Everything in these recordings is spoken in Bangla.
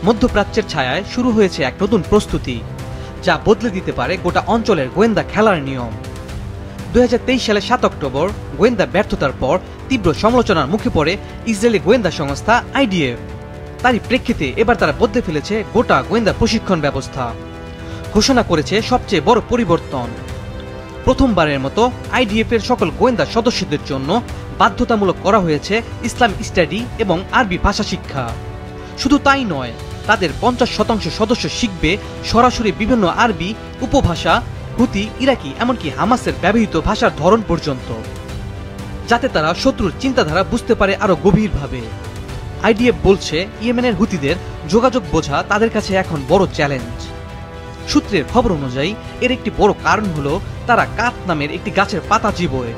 মধ্যপ্রাচ্যের ছায়ায় শুরু হয়েছে এক নতুন প্রস্তুতি, যা বদলে দিতে পারে গোটা অঞ্চলের গোয়েন্দা খেলার নিয়ম। 2023 সালের 7 অক্টোবর গোয়েন্দা ব্যর্থতার পর তীব্র সমালোচনার মুখে পড়ে ইসরায়েলি গোয়েন্দা সংস্থা IDF। তারই প্রেক্ষিতে এবার তারা বদলে ফেলেছে গোটা গোয়েন্দা প্রশিক্ষণ ব্যবস্থা, ঘোষণা করেছে সবচেয়ে বড় পরিবর্তন। প্রথমবারের মতো IDF এর সকল গোয়েন্দা সদস্যদের জন্য বাধ্যতামূলক করা হয়েছে ইসলাম স্টাডি এবং আরবি ভাষা শিক্ষা। শুধু তাই নয়, তাদের 50% সদস্য শিখবে সরাসরি বিভিন্ন আরবি উপভাষা, হুতি, ইরাকি, এমনকি হামাসের ব্যবহৃত ভাষার ধরন পর্যন্ত, যাতে তারা শত্রুর চিন্তাধারা বুঝতে পারে আরো গভীরভাবে। IDF বলছে ইয়েমেনের হুতিদের যোগাযোগ বোঝা তাদের কাছে এখন বড় চ্যালেঞ্জ। সূত্রের খবর অনুযায়ী এর একটি বড় কারণ হলো তারা কাত নামের একটি গাছের পাতা চিবোয়,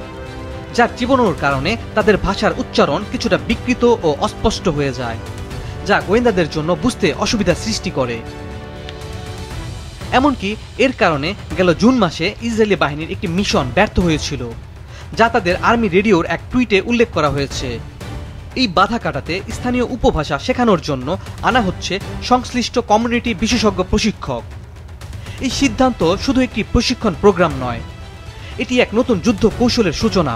যার চিবানোর কারণে তাদের ভাষার উচ্চারণ কিছুটা বিকৃত ও অস্পষ্ট হয়ে যায়, যা গোয়েন্দাদের জন্য বুঝতে অসুবিধা সৃষ্টি করে। এমনকি এর কারণে গেল জুন মাসে ইসরায়েলি বাহিনীর একটি মিশন ব্যর্থ হয়েছিল, যা তাদের আর্মি রেডিওর এক টুইটে উল্লেখ করা হয়েছে। এই বাধা কাটাতে স্থানীয় উপভাষা শেখানোর জন্য আনা হচ্ছে সংশ্লিষ্ট কমিউনিটি বিশেষজ্ঞ প্রশিক্ষক। এই সিদ্ধান্ত শুধু একটি প্রশিক্ষণ প্রোগ্রাম নয়, এটি এক নতুন যুদ্ধ কৌশলের সূচনা।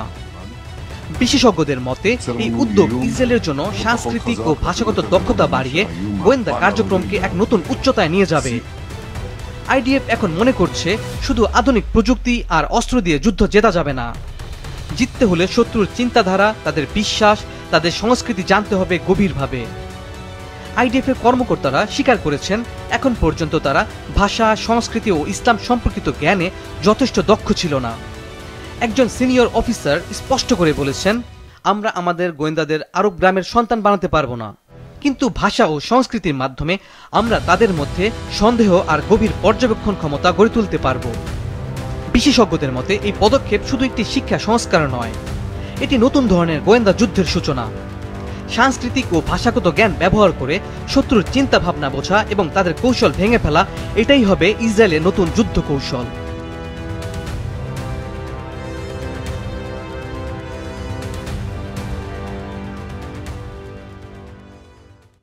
বিশেষজ্ঞদের মতে এই উদ্যোগ ইসরায়েলের জন্য সাংস্কৃতিক ও ভাষাগত দক্ষতা বাড়িয়ে গোয়েন্দা কার্যক্রমকে এক নতুন উচ্চতায় নিয়ে যাবে। IDF এখন মনে করছে শুধু আধুনিক প্রযুক্তি আর অস্ত্র দিয়ে যুদ্ধ জেতা যাবে না। জিততে হলে শত্রুর চিন্তাধারা, তাদের বিশ্বাস, তাদের সংস্কৃতি জানতে হবে গভীরভাবে। IDF এর কর্মকর্তারা স্বীকার করেছেন এখন পর্যন্ত তারা ভাষা, সংস্কৃতি ও ইসলাম সম্পর্কিত জ্ঞানে যথেষ্ট দক্ষ ছিল না। একজন সিনিয়র অফিসার স্পষ্ট করে বলেছেন, আমরা আমাদের গোয়েন্দাদের আরব গ্রামের সন্তান বানাতে পারবো না, কিন্তু ভাষা ও সংস্কৃতির মাধ্যমে আমরা তাদের মধ্যে সন্দেহ আর গভীর পর্যবেক্ষণ ক্ষমতা গড়ে তুলতে পারব। বিশেষজ্ঞদের মতে এই পদক্ষেপ শুধু একটি শিক্ষা সংস্কার নয়, এটি নতুন ধরনের গোয়েন্দা যুদ্ধের সূচনা। সাংস্কৃতিক ও ভাষাগত জ্ঞান ব্যবহার করে শত্রুর চিন্তা ভাবনা বোঝা এবং তাদের কৌশল ভেঙে ফেলা, এটাই হবে ইসরায়েলের নতুন যুদ্ধ কৌশল।